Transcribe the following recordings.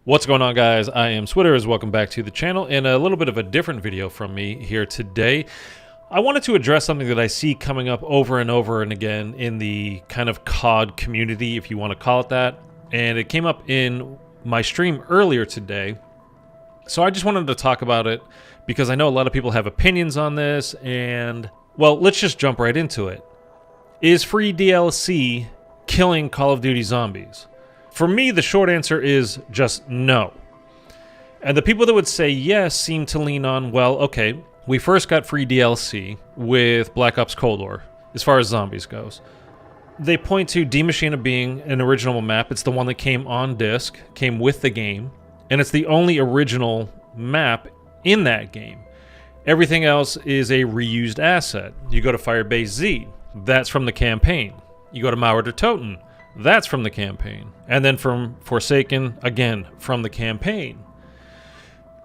What's going on, guys? I am Switters. Welcome back to the channel and a little bit of a different video from me here today. I wanted to address something that I see coming up over and over and again in the kind of CoD community, if you want to call it that. And it came up in my stream earlier today. So I just wanted to talk about it because I know a lot of people have opinions on this. And, well, let's just jump right into it. Is free DLC killing Call of Duty Zombies? For me, the short answer is just no. And the people that would say yes seem to lean on, well, okay, we first got free DLC with Black Ops Cold War, as far as zombies goes. They point to Die Maschine being an original map. It's the one that came on disc, came with the game, and it's the only original map in that game. Everything else is a reused asset. You go to Firebase Z, that's from the campaign. You go to Mauer der Toten, that's from the campaign. And then from Forsaken, again, from the campaign.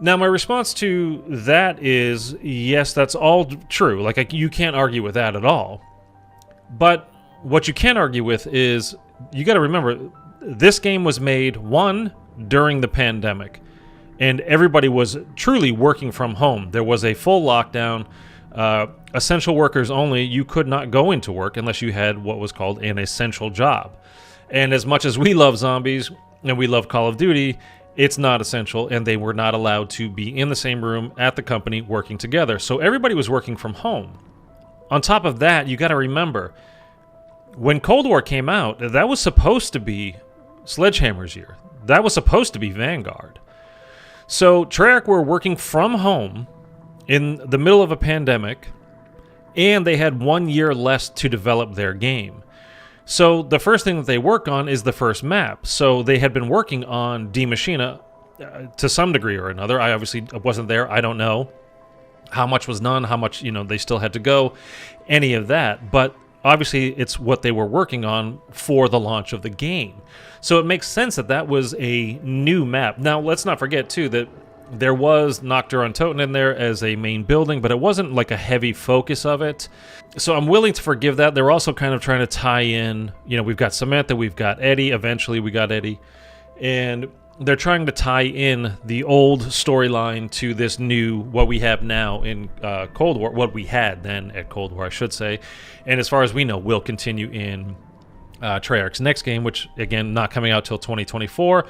Now, my response to that is, yes, that's all true. Like, you can't argue with that at all. But what you can argue with is, you got to remember, this game was made, one, during the pandemic. And everybody was truly working from home. There was a full lockdown. Essential workers only. You could not go into work unless you had what was called an essential job. And as much as we love zombies and we love Call of Duty, it's not essential, and they were not allowed to be in the same room at the company working together. So everybody was working from home. On top of that, you got to remember, when Cold War came out, that was supposed to be Sledgehammer's year. That was supposed to be Vanguard. So Treyarch were working from home in the middle of a pandemic, and they had 1 year less to develop their game. So the first thing that they work on is the first map. So they had been working on Die Maschine to some degree or another. I obviously wasn't there. I don't know how much was done, how much, they still had to go, any of that. But obviously it's what they were working on for the launch of the game. So it makes sense that that was a new map. Now, let's not forget, too, that there was Nacht der Untoten in there as a main building, but it wasn't like a heavy focus of it. So I'm willing to forgive that. They're also kind of trying to tie in, we've got Samantha, we've got Eddie, eventually we got Eddie, and they're trying to tie in the old storyline to this new, what we have now in Cold War, what we had then at Cold War, I should say. And as far as we know, will continue in Treyarch's next game, which, again, not coming out till 2024.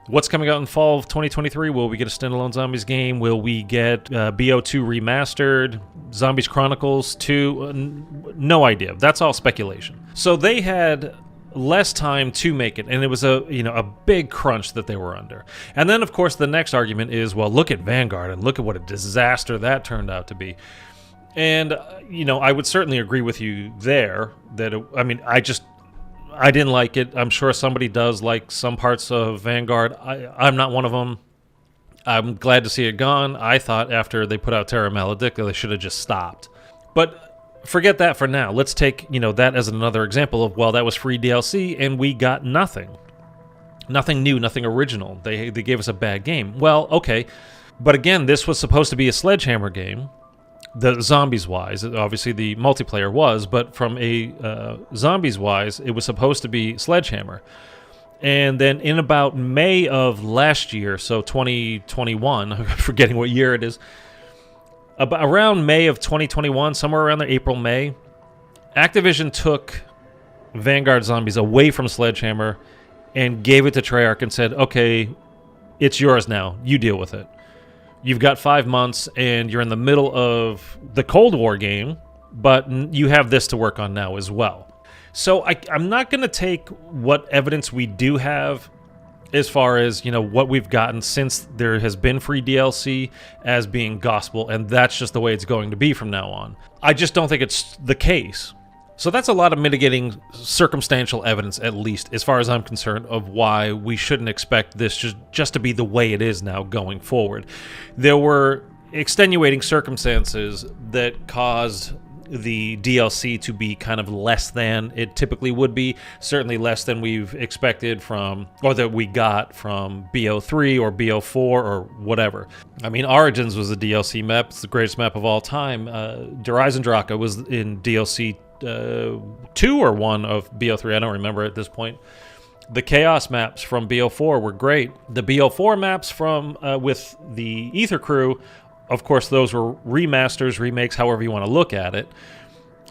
What's coming out in fall of 2023? Will we get a standalone Zombies game? Will we get BO2 remastered? Zombies Chronicles 2? No idea. That's all speculation. So they had less time to make it, and it was a big crunch that they were under. And then, of course, the next argument is, well, look at Vanguard and look at what a disaster that turned out to be. And I would certainly agree with you there. That I didn't like it. I'm sure somebody does like some parts of Vanguard. I'm not one of them. I'm glad to see it gone. I thought after they put out Terra Maledicta, they should have just stopped. But forget that for now. Let's take, that as another example of, well, that was free DLC and we got nothing. Nothing new, nothing original. They gave us a bad game. Well, okay. But again, this was supposed to be a Sledgehammer game. The zombies-wise, obviously the multiplayer was, but from a zombies-wise, it was supposed to be Sledgehammer. And then in about May of last year, so 2021, I'm forgetting what year it is, around May of 2021, somewhere around there, April, May, Activision took Vanguard Zombies away from Sledgehammer and gave it to Treyarch and said, okay, it's yours now, you deal with it. You've got 5 months, and you're in the middle of the Cold War game, but you have this to work on now as well. So I'm not going to take what evidence we do have as far as, what we've gotten since there has been free DLC as being gospel, and that's just the way it's going to be from now on. I just don't think it's the case. So that's a lot of mitigating circumstantial evidence, at least, as far as I'm concerned, of why we shouldn't expect this just to be the way it is now going forward. There were extenuating circumstances that caused the DLC to be kind of less than it typically would be, certainly less than we've expected from, or that we got from BO3 or BO4 or whatever. I mean, Origins was a DLC map. It's the greatest map of all time. Der Eisendrache was in DLC 2 or 1 of BO3. I don't remember at this point. The Chaos maps from BO4 were great. The BO4 maps from with the Ether crew, of course, those were remasters, remakes, however you want to look at it.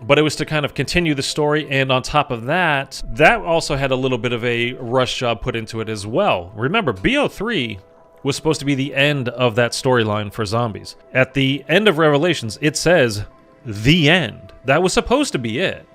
But it was to kind of continue the story, and on top of that, that also had a little bit of a rush job put into it as well. Remember, BO3 was supposed to be the end of that storyline for zombies. At the end of Revelations, it says, the end. That was supposed to be it.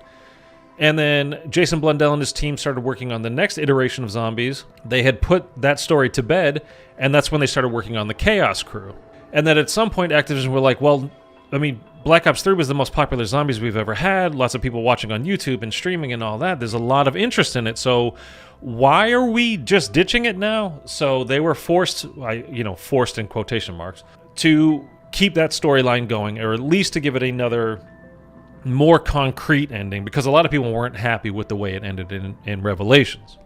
And then Jason Blundell and his team started working on the next iteration of zombies. They had put that story to bed, and that's when they started working on the Chaos crew. And then at some point, Activision were like, well, I mean, Black Ops 3 was the most popular zombies we've ever had. Lots of people watching on YouTube and streaming and all that. There's a lot of interest in it. So why are we just ditching it now? So they were forced, forced in quotation marks, to keep that storyline going, or at least to give it another more concrete ending, because a lot of people weren't happy with the way it ended in Revelations.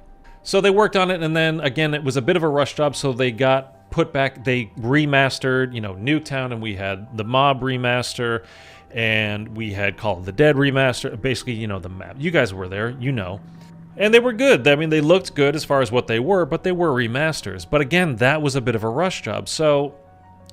So they worked on it, and then again, it was a bit of a rush job, so they got put back, they remastered, Nuketown, and we had the Mob remaster, and we had Call of the Dead remaster, basically, the map. You guys were there, And they were good. I mean, they looked good as far as what they were, but they were remasters. But again, that was a bit of a rush job. So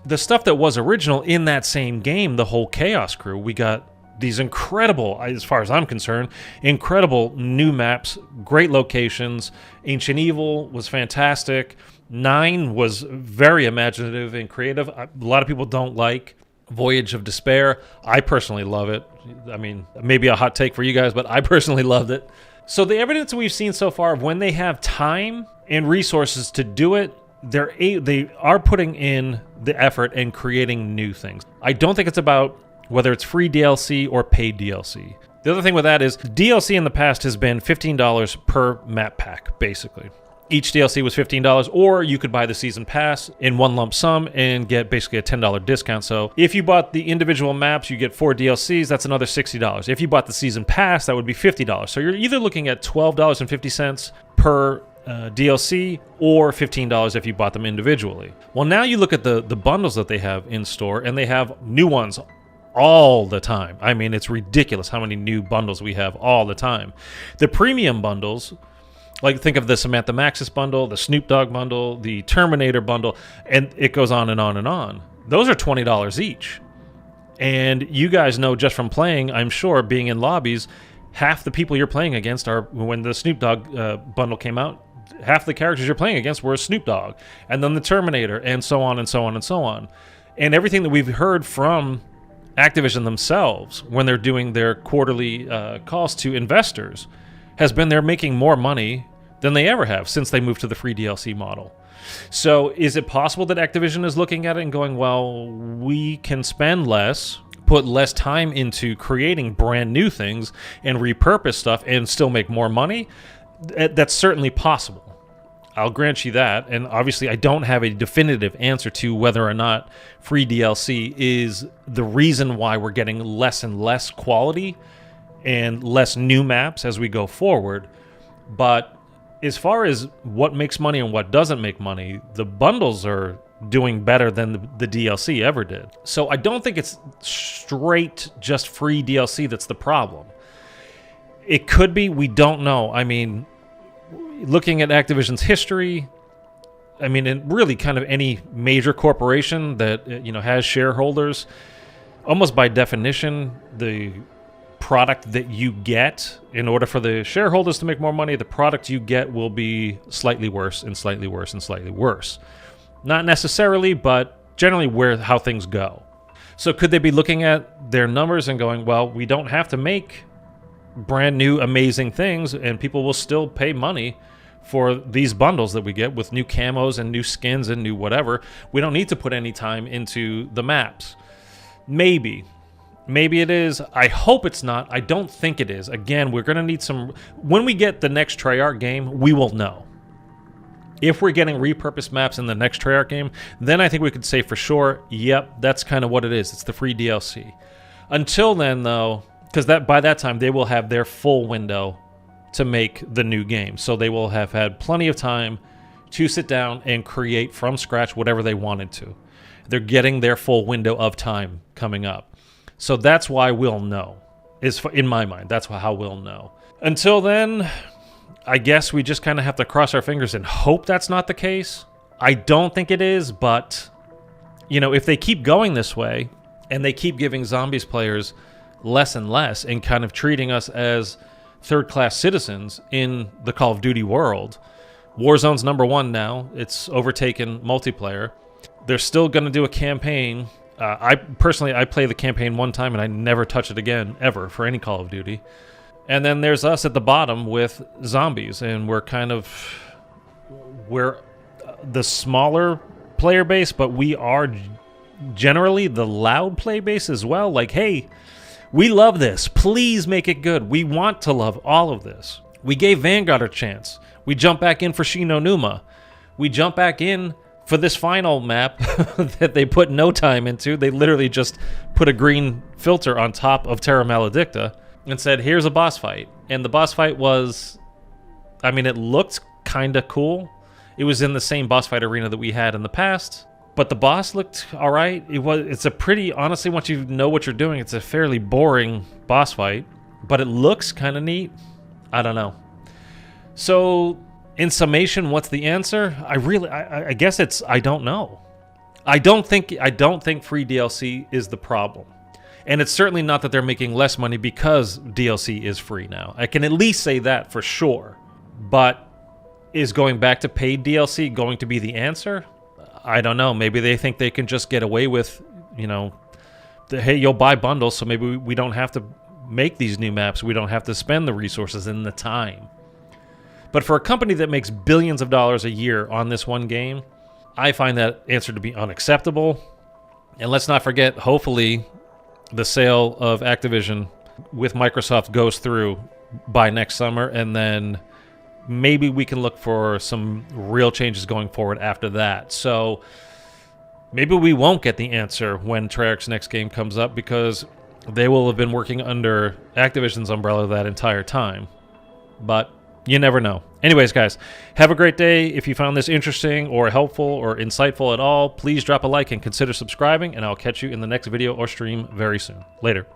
the stuff that was original in that same game, the whole Chaos crew, we got these incredible, as far as I'm concerned, incredible new maps, great locations. Ancient Evil was fantastic. 9 was very imaginative and creative. A lot of people don't like Voyage of Despair. I personally love it. I mean, maybe a hot take for you guys, but I personally loved it. So the evidence we've seen so far of when they have time and resources to do it, they are putting in the effort and creating new things. I don't think it's about whether it's free DLC or paid DLC. The other thing with that is DLC in the past has been $15 per map pack, basically. Each DLC was $15, or you could buy the season pass in one lump sum and get basically a $10 discount. So if you bought the individual maps, you get 4 DLCs, that's another $60. If you bought the season pass, that would be $50. So you're either looking at $12.50 per DLC or $15 if you bought them individually. Well, now you look at the bundles that they have in store, and they have new ones all the time. I mean, it's ridiculous how many new bundles we have all the time. The premium bundles, like think of the Samantha Maxis bundle, the Snoop Dogg bundle, the Terminator bundle, and it goes on and on and on. Those are $20 each. And you guys know just from playing, I'm sure, being in lobbies, half the people you're playing against are, when the Snoop Dogg bundle came out, half the characters you're playing against were Snoop Dogg, and then the Terminator, and so on and so on and so on. And everything that we've heard from Activision themselves when they're doing their quarterly calls to investors has been they're making more money than they ever have since they moved to the free DLC model. So is it possible that Activision is looking at it and going, well, we can spend less, put less time into creating brand new things and repurpose stuff and still make more money? That's certainly possible. I'll grant you that, and obviously I don't have a definitive answer to whether or not free DLC is the reason why we're getting less and less quality and less new maps as we go forward. But as far as what makes money and what doesn't make money, the bundles are doing better than the DLC ever did. So I don't think it's straight just free DLC that's the problem. It could be, we don't know. I mean, looking at Activision's history, I mean, and really kind of any major corporation that, has shareholders, almost by definition, the product that you get, in order for the shareholders to make more money, the product you get will be slightly worse and slightly worse and slightly worse. Not necessarily, but generally how things go. So could they be looking at their numbers and going, well, we don't have to make brand new amazing things, and people will still pay money for these bundles that we get with new camos and new skins and new whatever. We don't need to put any time into the maps. Maybe it is. I hope it's not. I don't think it is. Again, we're going to need some... When we get the next Treyarch game, we will know. If we're getting repurposed maps in the next Treyarch game, then I think we could say for sure, yep, that's kind of what it is. It's the free DLC. Until then, though, because by that time, they will have their full window to make the new game. So they will have had plenty of time to sit down and create from scratch whatever they wanted to. They're getting their full window of time coming up. So that's why we'll know. In my mind, that's how we'll know. Until then, I guess we just kind of have to cross our fingers and hope that's not the case. I don't think it is, but, you know, if they keep going this way and they keep giving zombies players less and less and kind of treating us as third-class citizens in the Call of Duty world, Warzone's #1 now. It's overtaken multiplayer. They're still going to do a campaign. I play the campaign one time and I never touch it again, ever, for any Call of Duty. And then there's us at the bottom with zombies, and we're the smaller player base, but we are generally the loud play base as well. Like, hey, we love this. Please make it good. We want to love all of this. We gave Vanguard a chance. We jump back in for Shino Numa. We jump back in for this final map that they put no time into. They literally just put a green filter on top of Terra Maledicta and said, here's a boss fight. And the boss fight was, I mean, it looked kind of cool. It was in the same boss fight arena that we had in the past, but the boss looked all right. It's a pretty, honestly, once you know what you're doing, it's a fairly boring boss fight, but it looks kind of neat. I don't know. So in summation, what's the answer? I guess it's, I don't know. I don't think free DLC is the problem. And it's certainly not that they're making less money because DLC is free now. I can at least say that for sure. But is going back to paid DLC going to be the answer? I don't know. Maybe they think they can just get away with, you know, hey, you'll buy bundles, so maybe we don't have to make these new maps. We don't have to spend the resources and the time. But for a company that makes billions of dollars a year on this one game, I find that answer to be unacceptable. And let's not forget, hopefully, the sale of Activision with Microsoft goes through by next summer, and then maybe we can look for some real changes going forward after that. So maybe we won't get the answer when Treyarch's next game comes up, because they will have been working under Activision's umbrella that entire time. But you never know. Anyways, guys, have a great day. If you found this interesting or helpful or insightful at all, please drop a like and consider subscribing, and I'll catch you in the next video or stream very soon. Later.